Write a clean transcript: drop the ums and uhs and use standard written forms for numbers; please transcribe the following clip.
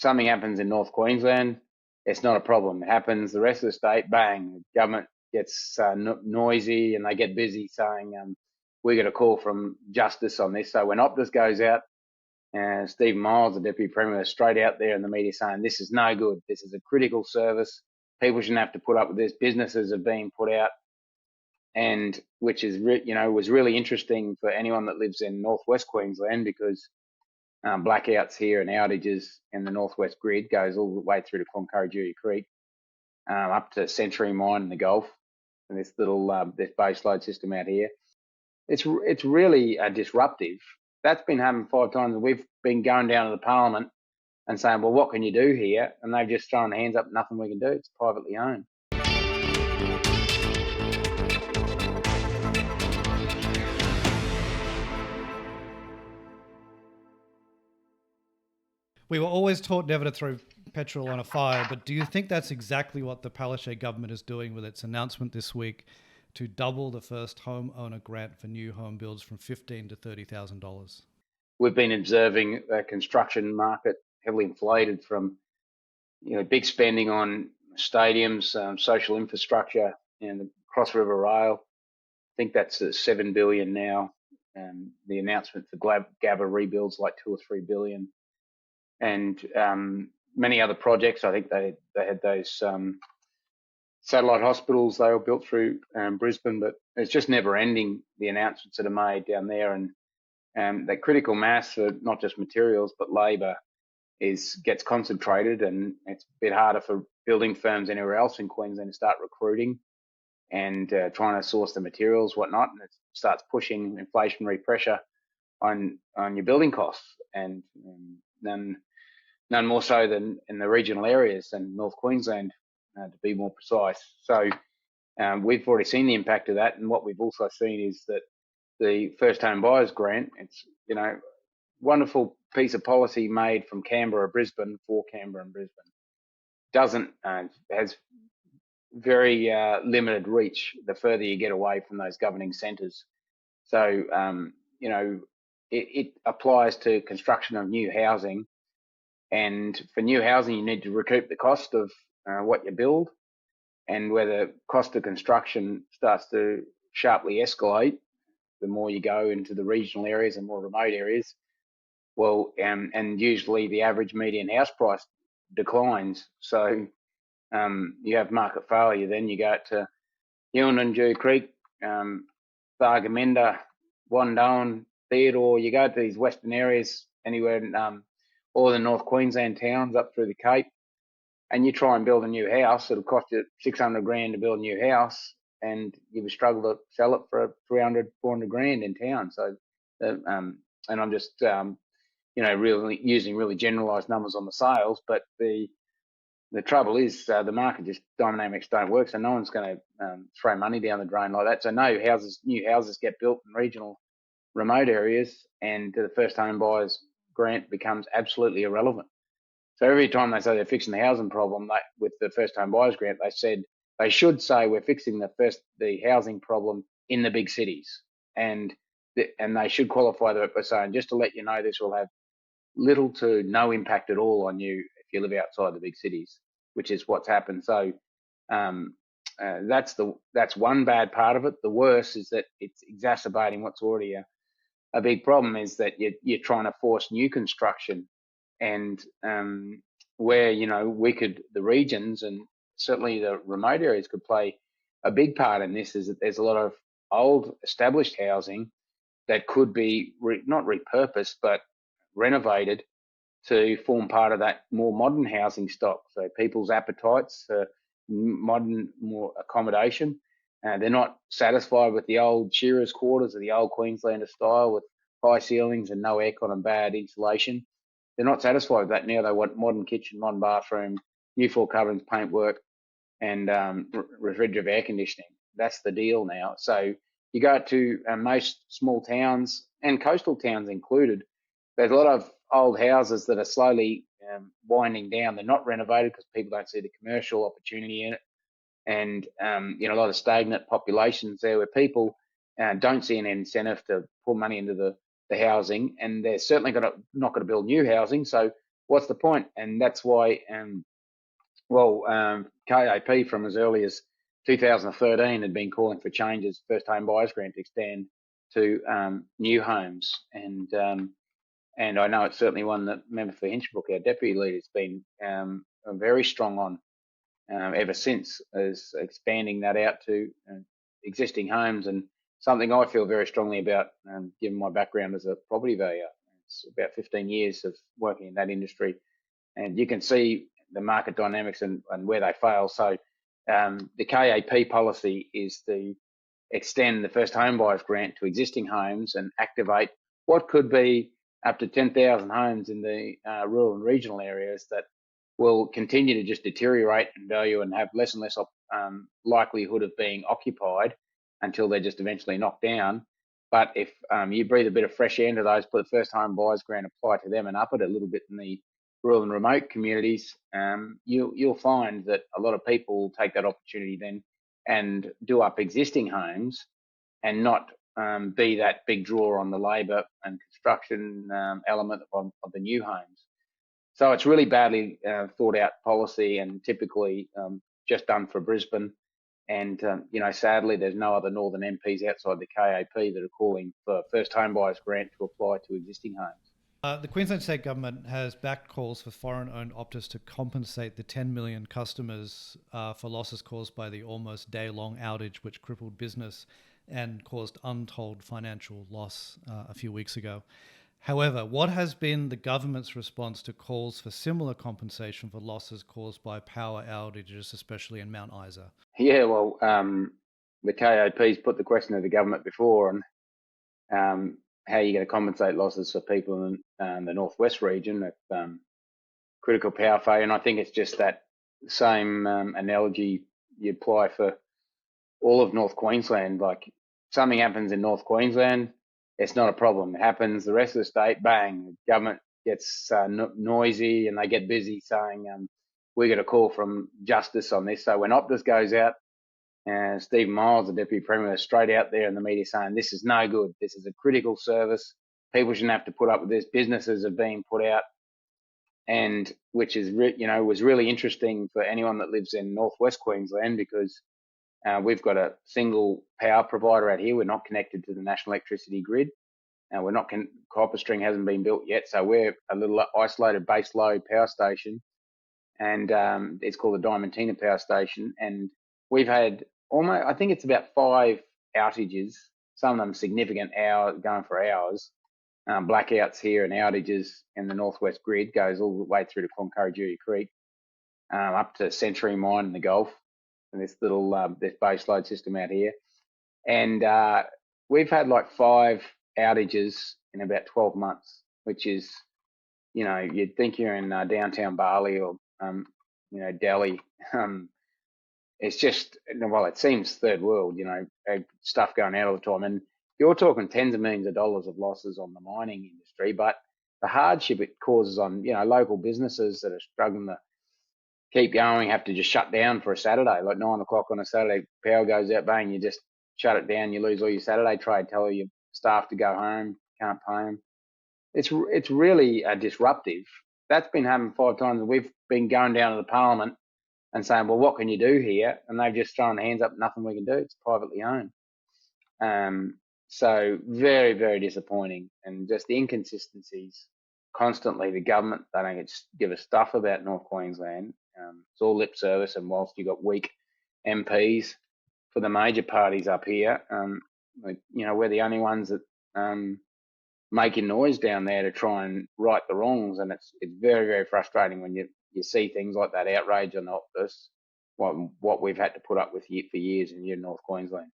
something happens in North Queensland, it's not a problem. It happens the rest of the state, bang, the government gets noisy and they get busy saying, we get a call from Justice on this. So when Optus goes out, and Stephen Miles, the Deputy Premier, is straight out there in the media saying this is no good. This is a critical service. People shouldn't have to put up with this. Businesses are being put out, and which is was really interesting for anyone that lives in northwest Queensland, because blackouts here and outages in the northwest grid goes all the way through to Cloncurry Creek, up to Century Mine in the Gulf, and this little this base load system out here. It's really disruptive. That's been happening 5 times, and we've been going down to the Parliament and saying, well, what can you do here? And they've just thrown their hands up, nothing we can do. It's privately owned. We were always taught never to throw petrol on a fire, but do you think that's exactly what the Palaszczuk government is doing with its announcement this week to double the first homeowner grant for new home builds from $15,000 to $30,000? We've been observing a construction market heavily inflated from, big spending on stadiums, social infrastructure, and the Cross River Rail. I think that's $7 billion now. The announcement for Gabba rebuilds like $2 or $3 billion, and many other projects. I think they had those satellite hospitals they were built through Brisbane, but it's just never ending, the announcements that are made down there. And that critical mass for not just materials but labour gets concentrated, and it's a bit harder for building firms anywhere else in Queensland to start recruiting and trying to source the materials, whatnot, and it starts pushing inflationary pressure on your building costs, and none more so than in the regional areas than North Queensland, to be more precise. So we've already seen the impact of that, and what we've also seen is that the First Home Buyers Grant, it's wonderful piece of policy made from Canberra, Brisbane, for Canberra and Brisbane, has very limited reach the further you get away from those governing centres. So it applies to construction of new housing, and for new housing you need to recoup the cost of what you build, and where the cost of construction starts to sharply escalate the more you go into the regional areas and more remote areas, well, and usually the average median house price declines. So you have market failure. Then you go to Yilnanju Creek, Bargamenda, Wandoan, Theodore. You go to these western areas, anywhere in all the North Queensland towns up through the Cape, and you try and build a new house. It'll cost you $600,000 to build a new house, and you would struggle to sell it for $300,000-400,000 in town. So, and I'm just really using really generalised numbers on the sales, but the trouble is the market just dynamics don't work. So no one's going to throw money down the drain like that. So new houses get built in regional remote areas, and the First Home Buyers Grant becomes absolutely irrelevant. So every time they say they're fixing the housing problem with the First Home Buyers Grant, they should say we're fixing the housing problem in the big cities, and they should qualify that by saying, just to let you know, this will have little to no impact at all on you if you live outside the big cities, which is what's happened. So that's one bad part of it. The worst is that it's exacerbating what's already a big problem, is that you're trying to force new construction, and where the regions and certainly the remote areas could play a big part in this, is that there's a lot of old established housing that could be not repurposed but renovated to form part of that more modern housing stock. So people's appetites for modern, more accommodation, they're not satisfied with the old shearers' quarters or the old Queenslander style with high ceilings and no aircon and bad insulation. They're not satisfied with that now. They want modern kitchen, modern bathroom, new floor coverings, paintwork, and refrigerative air conditioning. That's the deal now. So you go to most small towns, and coastal towns included, there's a lot of old houses that are slowly winding down. They're not renovated because people don't see the commercial opportunity in it, and a lot of stagnant populations there where people don't see an incentive to pour money into the housing, and they're certainly not going to build new housing. So what's the point? And that's why, KAP from as early as 2013 had been calling for changes, first home buyers grant to extend to new homes. And I know it's certainly one that member for Hinchinbrook, our deputy leader, has been very strong on ever since, is expanding that out to existing homes, and something I feel very strongly about, given my background as a property valuer. It's about 15 years of working in that industry, and you can see the market dynamics and where they fail. So the KAP policy is to extend the first home buyers grant to existing homes and activate what could be up to 10,000 homes in the rural and regional areas that will continue to just deteriorate in value and have less and less likelihood of being occupied until they're just eventually knocked down. But if you breathe a bit of fresh air into those, put the first home buyers grant, apply to them and up it a little bit in the rural and remote communities, you'll find that a lot of people will take that opportunity then and do up existing homes and not be that big draw on the labour and construction element of the new homes. So it's really badly thought out policy, and typically just done for Brisbane. And, sadly, there's no other northern MPs outside the KAP that are calling for first home buyers grant to apply to existing homes. The Queensland State Government has backed calls for foreign-owned Optus to compensate the 10 million customers for losses caused by the almost day-long outage, which crippled business and caused untold financial loss a few weeks ago. However, what has been the government's response to calls for similar compensation for losses caused by power outages, especially in Mount Isa? Yeah, well, the KAP's put the question to the government before on how are you going to compensate losses for people in the northwest region of critical power failure. And I think it's just that same analogy you apply for all of North Queensland. Like, something happens in North Queensland, it's not a problem. It happens the rest of the state, bang, the government gets noisy and they get busy saying, we got a call from Justice on this. So when Optus goes out, Stephen Miles, the Deputy Premier, is straight out there in the media saying this is no good. This is a critical service. People shouldn't have to put up with this. Businesses are being put out, and which is was really interesting for anyone that lives in northwest Queensland, because we've got a single power provider out here. We're not connected to the national electricity grid. We're not copper string hasn't been built yet, so we're a little isolated base load power station, and it's called the Diamantina Power Station. And we've had almost, I think it's about 5 outages, some of them significant, going for hours. Blackouts here and outages in the northwest grid goes all the way through to Cloncurry Creek, up to Century Mine in the Gulf, and this little this base load system out here. And we've had like 5 outages in about 12 months, which is, you'd think you're in downtown Bali or, Delhi. It's just, well, it seems third world, stuff going out all the time. And you're talking tens of millions of dollars of losses on the mining industry, but the hardship it causes on, local businesses that are struggling to keep going, have to just shut down for a Saturday, like 9 o'clock on a Saturday, power goes out, bang, you just shut it down, you lose all your Saturday trade, tell your staff to go home, can't pay them. It's really disruptive. That's been happening 5 times, and we've been going down to the Parliament and saying, well, what can you do here? And they've just thrown their hands up, nothing we can do, it's privately owned. So very, very disappointing, and just the inconsistencies constantly. The government, they don't give a stuff about North Queensland. It's all lip service, and whilst you've got weak MPs for the major parties up here, we're the only ones that making noise down there to try and right the wrongs. And it's very, very frustrating when you see things like that outrage on Optus, what we've had to put up with for years in North Queensland.